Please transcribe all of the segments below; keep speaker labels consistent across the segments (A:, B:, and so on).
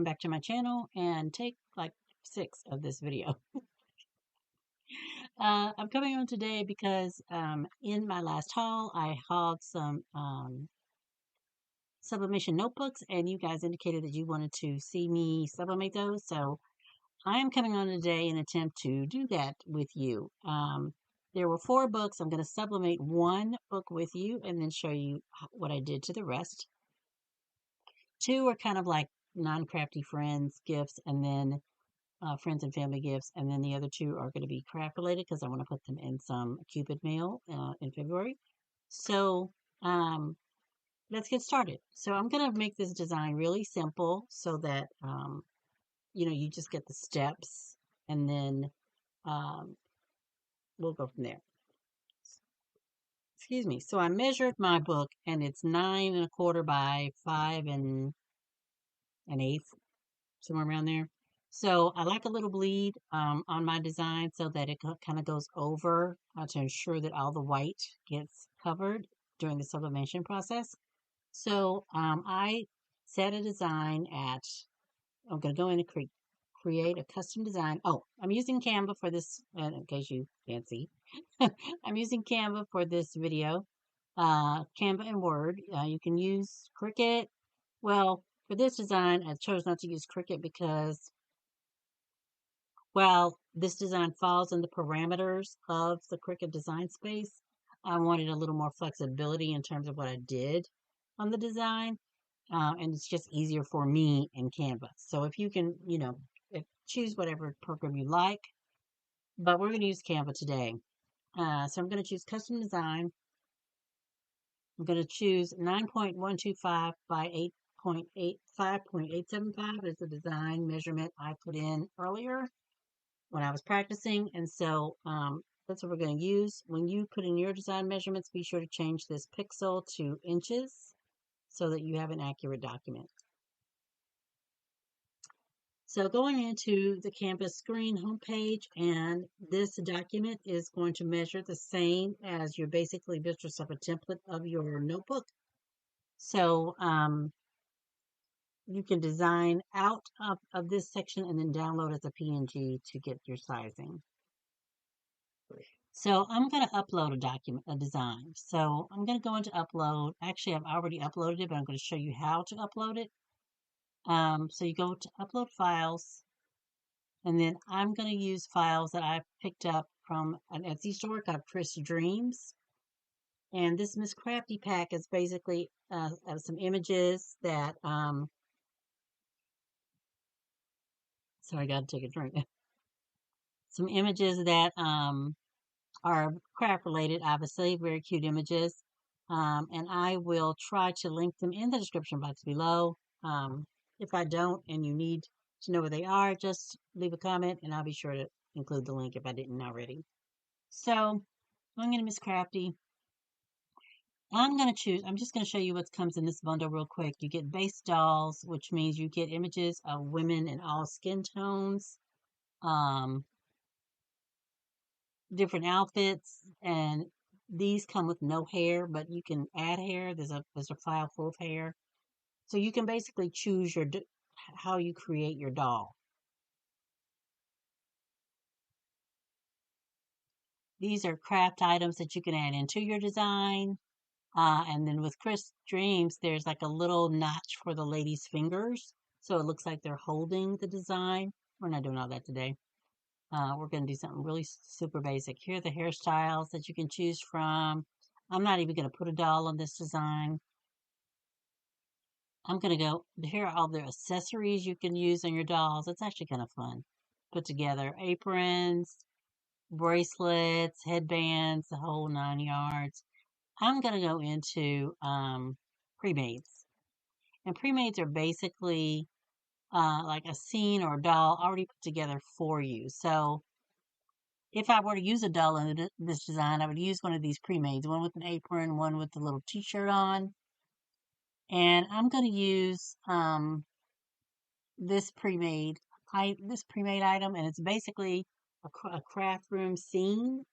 A: back to my channel and take like 6 of this video. I'm coming on today because in my last haul, I hauled some sublimation notebooks, and you guys indicated that you wanted to see me sublimate those. So I am coming on today in an attempt to do that with you. There were 4 books. I'm going to sublimate 1 book with you and then show you what I did to the rest. 2 are kind of like non-crafty friends gifts, and then friends and family gifts, and then the other 2 are going to be craft related because I want to put them in some Cupid mail in February. So let's get started. So I'm going to make this design really simple so that you just get the steps, and then we'll go from there. Excuse me. So I measured my book, and it's 9 1/4 by 5 1/8, somewhere around there. So I like a little bleed on my design so that it kind of goes over to ensure that all the white gets covered during the sublimation process. So I set a design at, I'm going to go in and create a custom design. Oh, I'm using Canva for this, in case you can't see. I'm using Canva for this video. Canva and Word. You can use Cricut. Well, for this design, I chose not to use Cricut because, well, this design falls in the parameters of the Cricut design space. I wanted a little more flexibility in terms of what I did on the design, and it's just easier for me in Canva. So if you can, choose whatever program you like, but we're going to use Canva today. So I'm going to choose custom design. I'm going to choose 9.125 by 5.875 is the design measurement I put in earlier when I was practicing. And so that's what we're going to use. When you put in your design measurements, be sure to change this pixel to inches so that you have an accurate document. So going into the Canvas screen homepage, and this document is going to measure the same as your basically mistress of a template of your notebook. So you can design out of this section and then download as a PNG to get your sizing. So I'm going to upload a design. So I'm going to go into upload. Actually, I've already uploaded it, but I'm going to show you how to upload it. So you go to upload files, and then I'm going to use files that I picked up from an Etsy store called Kris Dreams. And this Miss Crafty pack is basically some images that, sorry, I got to take a drink. Some images that are craft related, obviously, very cute images. And I will try to link them in the description box below. If I don't and you need to know where they are, just leave a comment and I'll be sure to include the link if I didn't already. So I'm going to Miss Crafty. I'm just going to show you what comes in this bundle real quick. You get base dolls, which means you get images of women in all skin tones, different outfits, and these come with no hair, but you can add hair. There's a file full of hair. So you can basically choose how you create your doll. These are craft items that you can add into your design. And then with Kris Dreams, there's like a little notch for the lady's fingers. So it looks like they're holding the design. We're not doing all that today. We're going to do something really super basic. Here are the hairstyles that you can choose from. I'm not even going to put a doll on this design. I'm going to go, here are all the accessories you can use on your dolls. It's actually kind of fun. Put together aprons, bracelets, headbands, the whole 9 yards. I'm going to go into pre-mades. And pre-mades are basically like a scene or a doll already put together for you. So if I were to use a doll in this design, I would use one of these pre-mades, one with an apron, one with a little t-shirt on. And I'm going to use this pre-made item, and it's basically a craft room scene.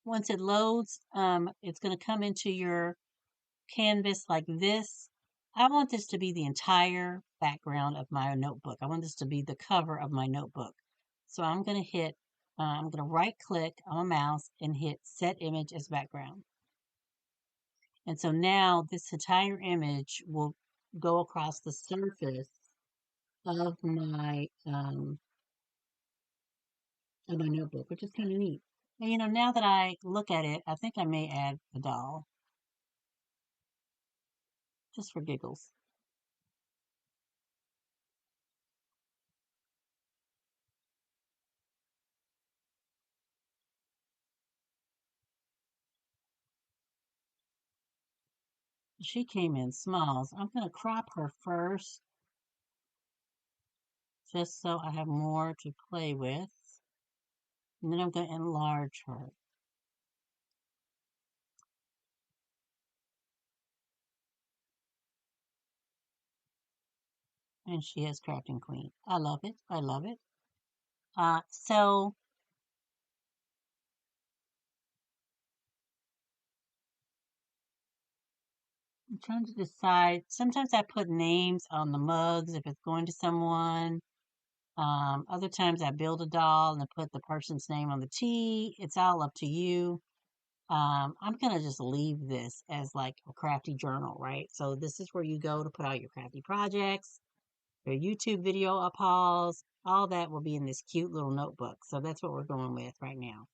A: Once it loads, it's going to come into your canvas like this. I want this to be the entire background of my notebook. I want this to be the cover of my notebook. So I'm going to hit, I'm going to right click on my mouse and hit set image as background. And so now this entire image will go across the surface of my notebook, which is kind of neat. And now that I look at it, I think I may add a doll just for giggles. She came in smalls. I'm going to crop her first just so I have more to play with. And then I'm going to enlarge her. And she is Crafting Queen. I love it. I love it. So I'm trying to decide. Sometimes I put names on the mugs if it's going to someone. Other times I build a doll and I put the person's name on the tea. It's all up to you. I'm gonna just leave this as like a crafty journal, right? So this is where you go to put all your crafty projects, your YouTube video hauls, all that will be in this cute little notebook. So that's what we're going with right now.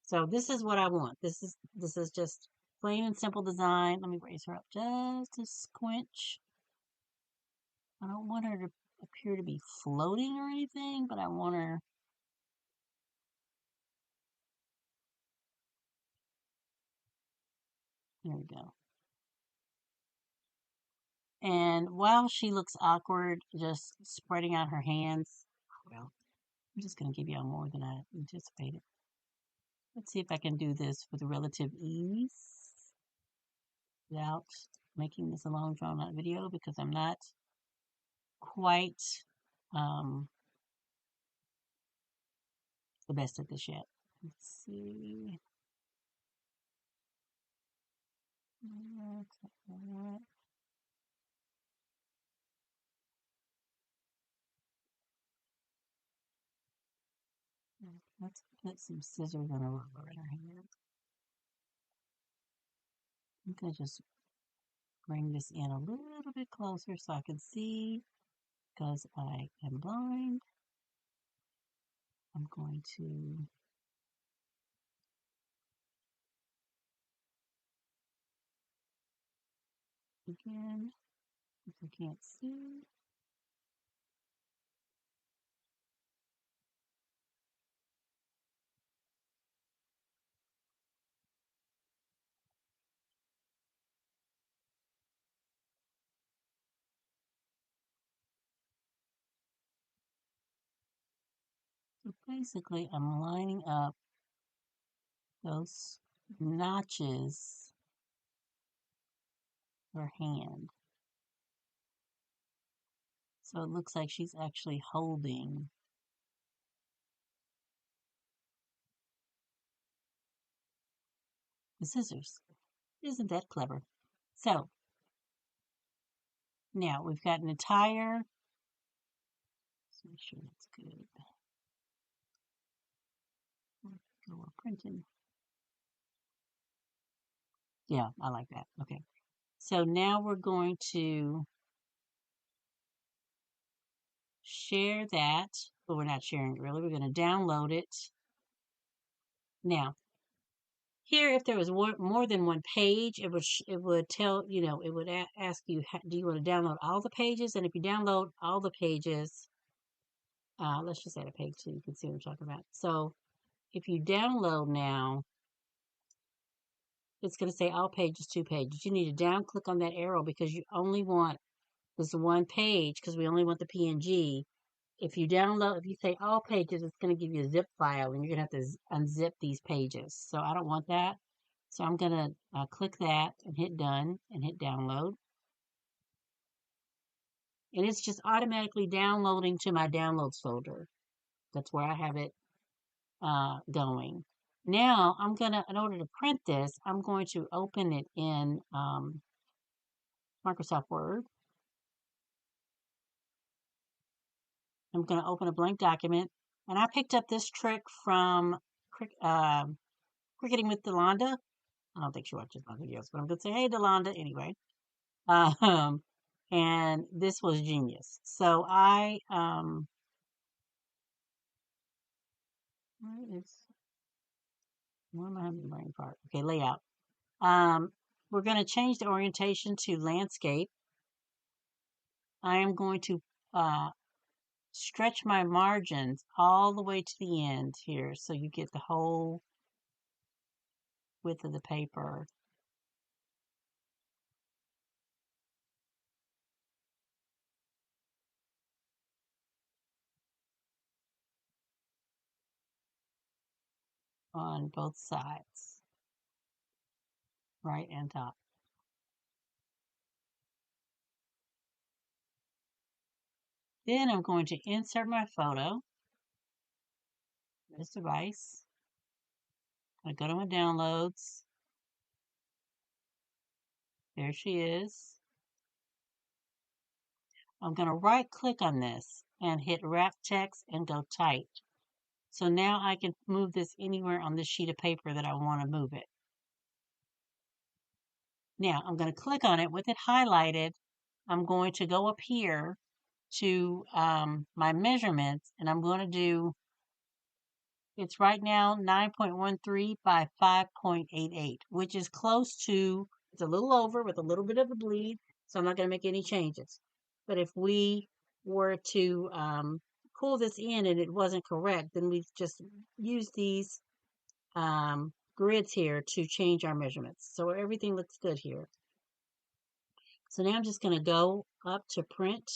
A: So this is what I want. This is just plain and simple design. Let me raise her up just a squinch. I don't want her to appear to be floating or anything, but I want her. There we go. And while she looks awkward, just spreading out her hands, well, I'm just going to give y'all more than I anticipated. Let's see if I can do this with relative ease without making this a long drawn out video because I'm not quite um, the best at this yet. Let's see. Let's put some scissors and a rubber in her hand. I'm going to just bring this in a little bit closer so I can see because I am blind. I'm going to begin if I can't see. So basically, I'm lining up those notches for her hand. So it looks like she's actually holding the scissors. Isn't that clever? So now we've got an entire, let's make sure that's good. Go we're printing. Yeah, I like that. Okay. So now we're going to share that, but we're not sharing it really. We're going to download it. Now, here, if there was more than one page, it would tell, it would ask you, do you want to download all the pages? And if you download all the pages, let's just add a page so you can see what I'm talking about. So if you download now, it's going to say all pages, 2 pages. You need to down click on that arrow because you only want this one page because we only want the PNG. If you say all pages, it's going to give you a zip file and you're going to have to unzip these pages. So I don't want that. So I'm going to click that and hit done and hit download. And it's just automatically downloading to my downloads folder. That's where I have it going. Now I'm gonna, in order to print this, I'm going to open it in Microsoft Word. I'm gonna open a blank document, and I picked up this trick from Cricketing with Delonda. I don't think she watches my videos, but I'm gonna say, hey, Delonda, anyway. Um, and this was genius. So where am I having the brain part? Okay, layout. We're going to change the orientation to landscape. I am going to stretch my margins all the way to the end here so you get the whole width of the paper. On both sides, right and top. Then I'm going to insert my photo, this device. I go to my downloads. There she is. I'm going to right click on this and hit wrap text and go type. So now I can move this anywhere on this sheet of paper that I want to move it. Now I'm going to click on it with it highlighted. I'm going to go up here to my measurements, and I'm going to do, it's right now 9.13 by 5.88, which is close to, it's a little over with a little bit of a bleed, so I'm not going to make any changes. But if we were to pull this in and it wasn't correct, then we just use these grids here to change our measurements. So everything looks good here. So now I'm just going to go up to print.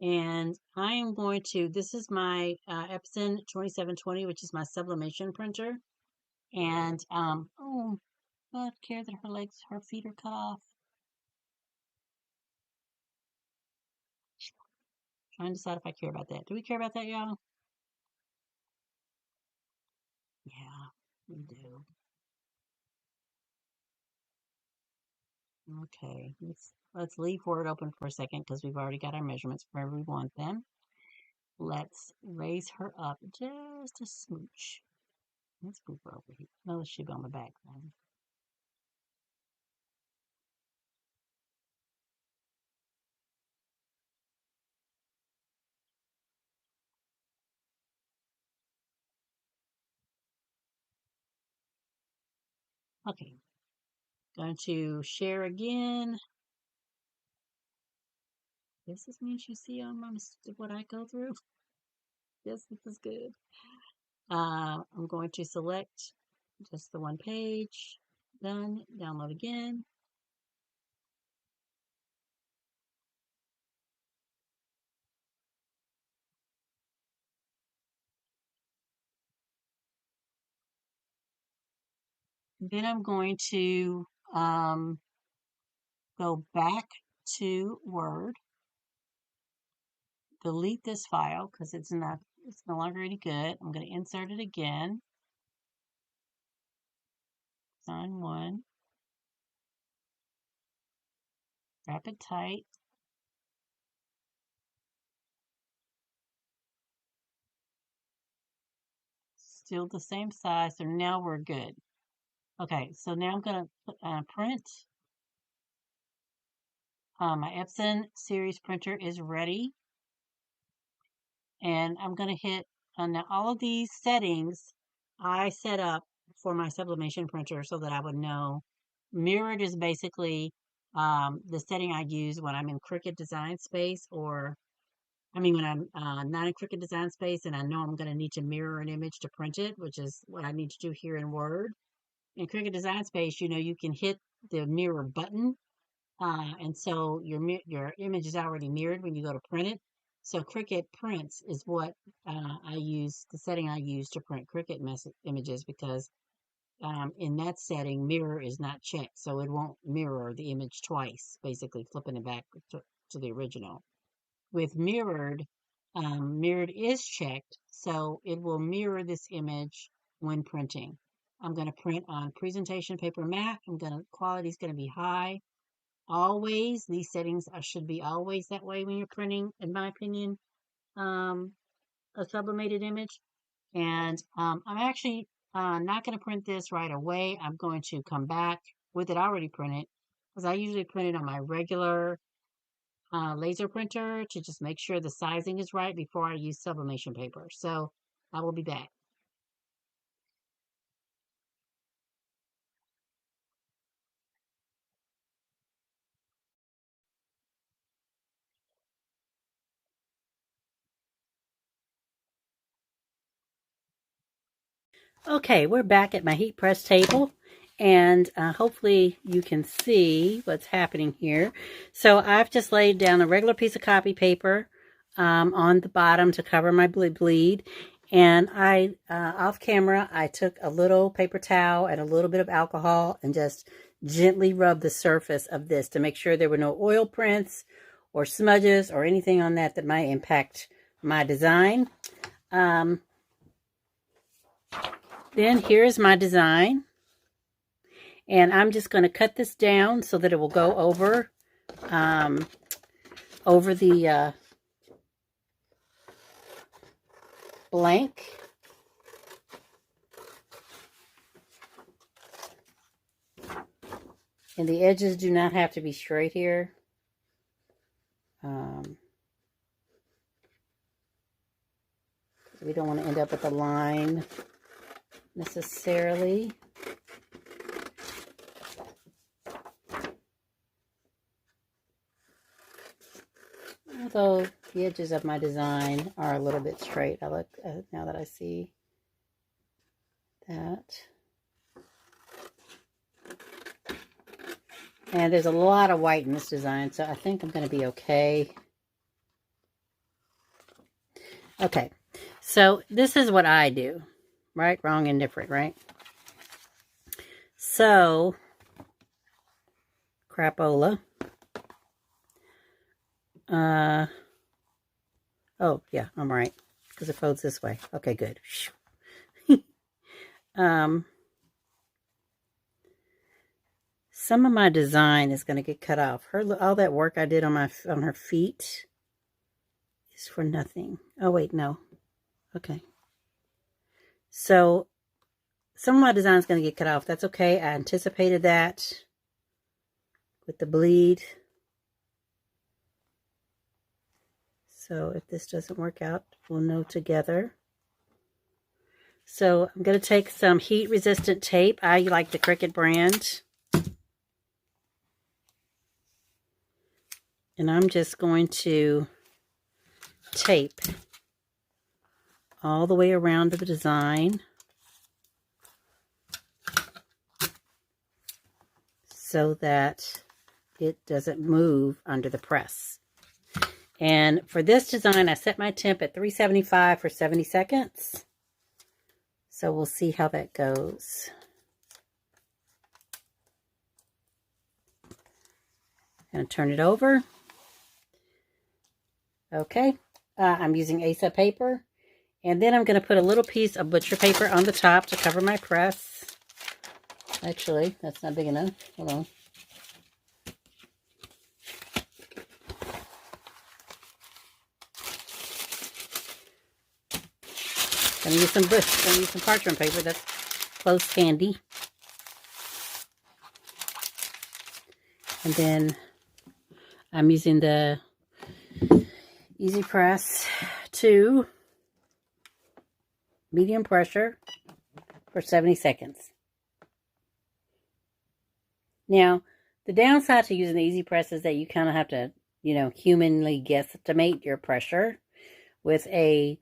A: And I am going to, this is my Epson 2720, which is my sublimation printer. And, oh, I don't care that her feet are cut off. Trying to decide if I care about that. Do we care about that, y'all? Yeah, we do. Okay, let's leave Word open for a second because we've already got our measurements wherever we want them. Let's raise her up just a smooch. Let's move her over here. No, it should be on the back then. Okay, going to share again. This is means you see all my what I go through. Yes, this is good. I'm going to select just the one page. Done. Download again. Then I'm going to go back to Word, delete this file because it's no longer any good. I'm going to insert it again. Sign one. Wrap it tight. Still the same size, so now we're good. Okay, so now I'm going to print. My Epson series printer is ready. And I'm going to hit, now all of these settings I set up for my sublimation printer so that I would know. Mirrored is basically the setting I use when I'm in Cricut Design Space, or when I'm not in Cricut Design Space and I know I'm going to need to mirror an image to print it, which is what I need to do here in Word. In Cricut Design Space, you can hit the mirror button, and so your image is already mirrored when you go to print it. So Cricut Prints is what I use, the setting I use to print Cricut images, because in that setting, mirror is not checked, so it won't mirror the image twice, basically flipping it back to the original. With mirrored, mirrored is checked, so it will mirror this image when printing. I'm going to print on presentation paper matte. Quality is going to be high. Always, these settings should be always that way when you're printing, in my opinion, a sublimated image. And I'm actually not going to print this right away. I'm going to come back with it already printed because I usually print it on my regular laser printer to just make sure the sizing is right before I use sublimation paper. So I will be back. Okay, we're back at my heat press table, and hopefully you can see what's happening here. So I've just laid down a regular piece of copy paper on the bottom to cover my bleed, and off camera, I took a little paper towel and a little bit of alcohol and just gently rubbed the surface of this to make sure there were no oil prints or smudges or anything on that might impact my design. Then here's my design, and I'm just going to cut this down so that it will go over the blank. And the edges do not have to be straight here. We don't want to end up with a line necessarily. Although the edges of my design are a little bit straight. I look now that I see that. And there's a lot of white in this design, so I think I'm going to be okay. Okay, so this is what I do. Right, wrong, indifferent, right? So, crapola. Oh, yeah, I'm right. Because it folds this way. Okay, good. Some of my design is going to get cut off. All that work I did on her feet is for nothing. Oh, wait, no. Okay. So, some of my design is going to get cut off. That's okay. I anticipated that with the bleed. So, if this doesn't work out, we'll know together. So, I'm going to take some heat-resistant tape. I like the Cricut brand. And I'm just going to tape all the way around the design so that it doesn't move under the press. And for this design, I set my temp at 375 for 70 seconds. So we'll see how that goes. I'm going to turn it over. Okay, I'm using Asa paper. And then I'm going to put a little piece of butcher paper on the top to cover my press. Actually, that's not big enough. Hold on. I'm going to use some parchment paper. That's close candy. And then I'm using the Easy Press 2 medium pressure for 70 seconds. Now, the downside to using the Easy Press is that you kind of have to, humanly guesstimate your pressure. With a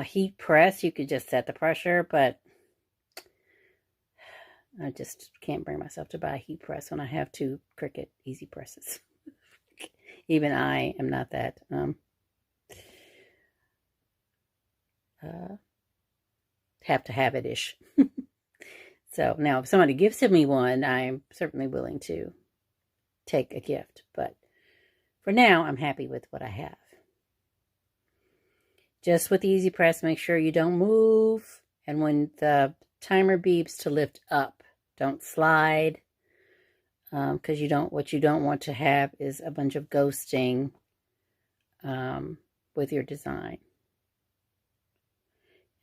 A: heat press, you could just set the pressure, but I just can't bring myself to buy a heat press when I have 2 Cricut Easy Presses. Even I am not that have to have it-ish. So now if somebody gives me one, I'm certainly willing to take a gift. But for now, I'm happy with what I have.
B: Just with the easy press, make sure you don't move. And when the timer beeps, to lift up. Don't slide. Because what you don't want to have is a bunch of ghosting with your design.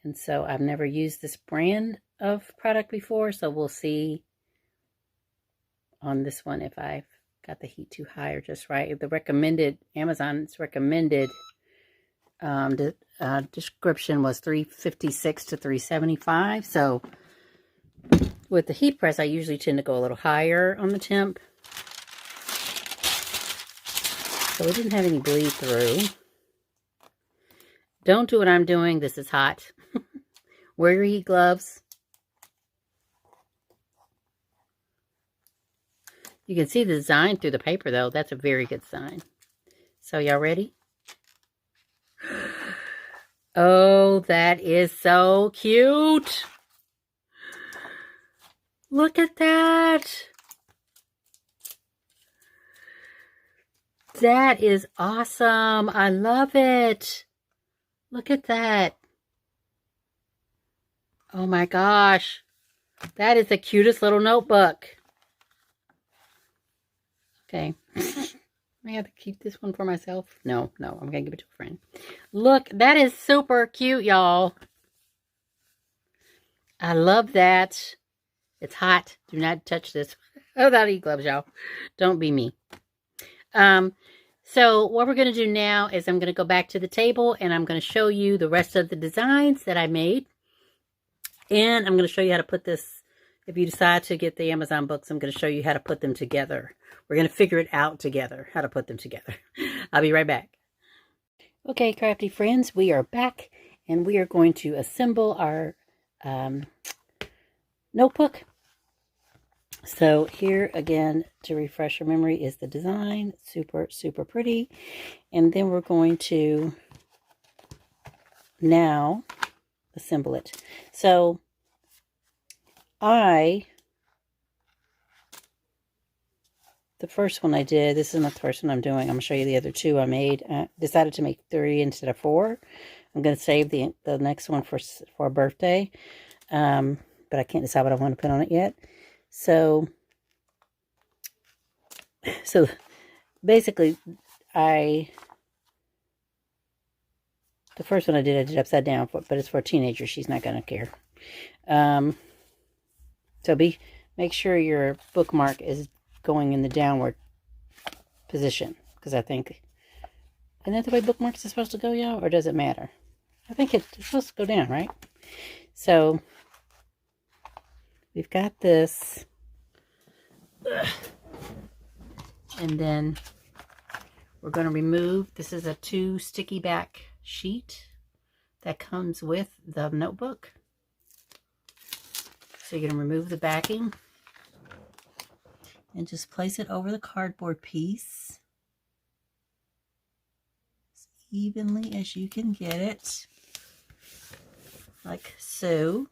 B: And so I've never used this brand of product before, so we'll see on this one if I've got the heat too high or just right. The recommended, Amazon's recommended description was 356 to 375. So with the heat press, I usually tend to go a little higher on the temp. So we didn't have any bleed through. Don't do what I'm doing. This is hot. Wear your heat gloves. You can see the design through the paper, though. That's a very good sign. So, y'all ready? Oh, that is so cute. Look at that. That is awesome. I love it. Look at that. Oh my gosh. That is the cutest little notebook. Okay. I have to keep this one for myself. No, I'm going to give it to a friend. Look, that is super cute, y'all. I love that. It's hot. Do not touch this without heat gloves, y'all. Don't be me. So what we're going to do now is I'm going to go back to the table and I'm going to show you the rest of the designs that I made. And I'm going to show you how to put this. If you decide to get the Amazon books, I'm going to show you how to put them together. We're going to figure it out together, how to put them together. I'll be right back. Okay, crafty friends, we are back and we are going to assemble our notebook. So here again, to refresh your memory, is the design. Super, super pretty. And then we're going to now assemble it. So the first one I did, this is not the first one I'm doing. I'm going to show you the other two I made. I decided to make 3 instead of 4. I'm going to save the next one for a birthday. But I can't decide what I want to put on it yet. So basically, the first one I did upside down, but it's for a teenager. She's not going to care. So make sure your bookmark is going in the downward position, because I think, isn't that the way bookmarks are supposed to go, y'all? Or does it matter? I think it's supposed to go down, right? So we've got this. And then we're going to remove, this is a 2 sticky back sheet that comes with the notebook. So you're going to remove the backing and just place it over the cardboard piece as evenly as you can get it, like so.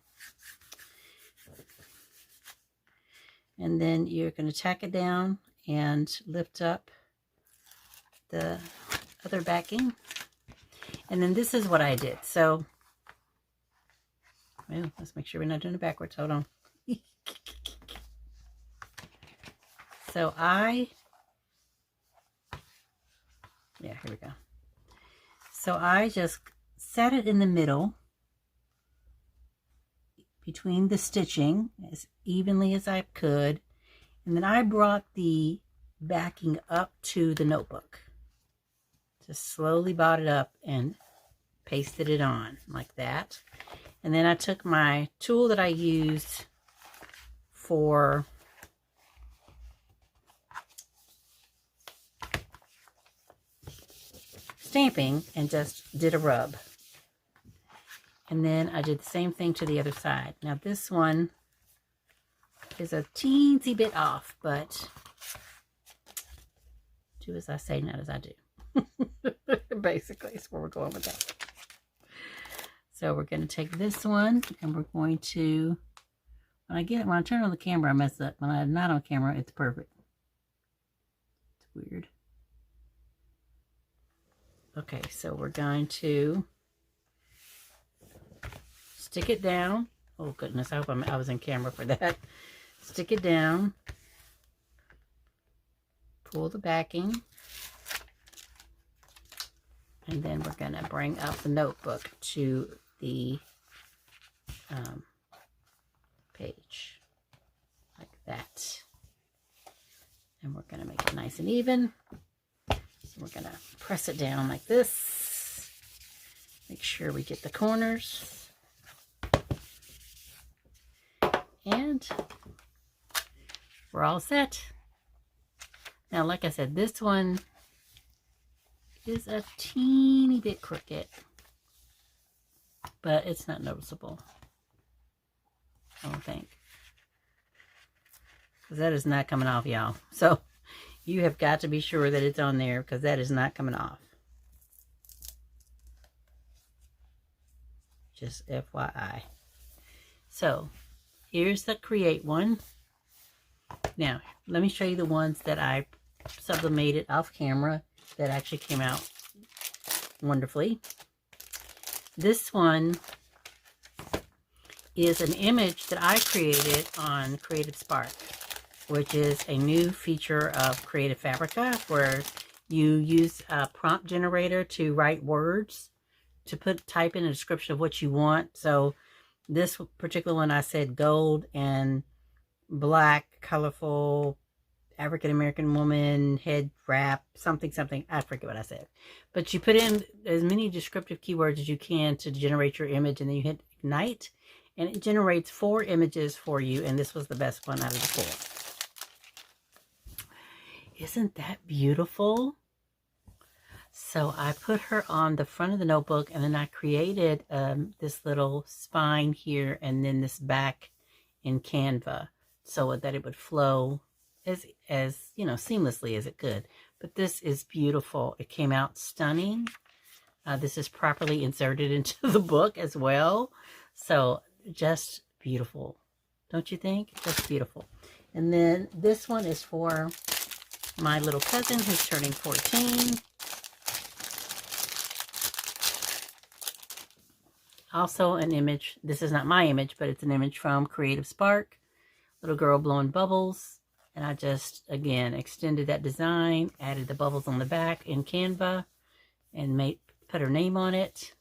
B: And then you're going to tack it down and lift up the other backing. And then this is what I did. So, well, let's make sure we're not doing it backwards. Hold on. So here we go. So I just set it in the middle between the stitching as evenly as I could. And then I brought the backing up to the notebook. Just slowly brought it up and pasted it on like that. And then I took my tool that I used for stamping and just did a rub. And then I did the same thing to the other side. Now this one is a teensy bit off, but do as I say, not as I do. Basically, is where we're going with that. So we're going to take this one and we're going to, when I turn on the camera, I mess up. When I'm not on camera, it's perfect. It's weird. Okay, so we're going to stick it down. Oh goodness, I hope I was in camera for that. Stick it down. Pull the backing. And then we're going to bring up the notebook to the page. Like that. And we're going to make it nice and even. So we're going to press it down like this. Make sure we get the corners. And we're all set. Now, like I said, this one is a teeny bit crooked, but it's not noticeable, I don't think. Because that is not coming off, y'all. So you have got to be sure that it's on there, because that is not coming off. Just FYI. So here's the Create one. Now, let me show you the ones that I sublimated off camera that actually came out wonderfully. This one is an image that I created on Creative Spark, which is a new feature of Creative Fabrica, where you use a prompt generator to write words, to type in a description of what you want. So this particular one, I said gold and black, colorful, African-American woman, head wrap, something. I forget what I said. But you put in as many descriptive keywords as you can to generate your image, and then you hit Ignite, and it generates 4 images for you, and this was the best one out of the 4. Isn't that beautiful? So I put her on the front of the notebook, and then I created this little spine here, and then this back in Canva, so that it would flow as you know, seamlessly as it could. But this is beautiful. It came out stunning. This is properly inserted into the book as well. So just beautiful, don't you think? Just beautiful. And then this one is for my little cousin who's turning 14. Also an image. This is not my image, but it's an image from Creative Spark. Little girl blowing bubbles. And I just, again, extended that design, added the bubbles on the back in Canva, and put her name on it.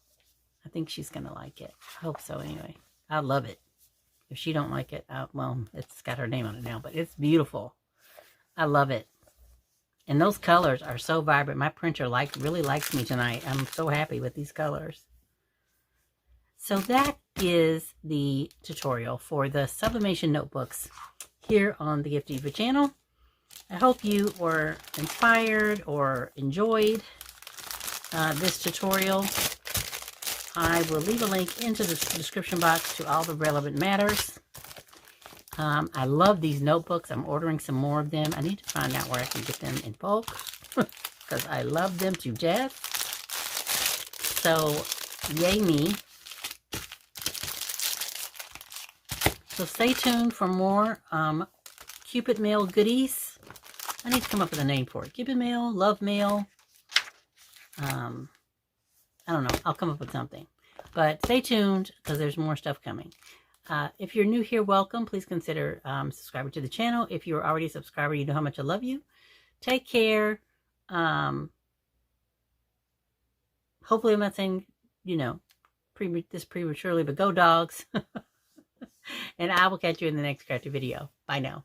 B: I think she's going to like it. I hope so, anyway. I love it. If she don't like it, well, it's got her name on it now, but it's beautiful. I love it. And those colors are so vibrant. My printer really likes me tonight. I'm so happy with these colors. So that is the tutorial for the Sublimation notebooks here on the Gift Diva channel. I hope you were inspired or enjoyed this tutorial. I will leave a link into the description box to all the relevant matters. I love these notebooks. I'm ordering some more of them. I need to find out where I can get them in bulk because I love them to death. So, yay me. So stay tuned for more Cupid mail goodies. I need to come up with a name for it. Cupid mail, love mail. I don't know. I'll come up with something. But stay tuned because there's more stuff coming. If you're new here, welcome. Please consider subscribing to the channel. If you're already a subscriber, you know how much I love you. Take care. Hopefully I'm not saying, you know, this prematurely, but go dogs. And I will catch you in the next crafty video. Bye now.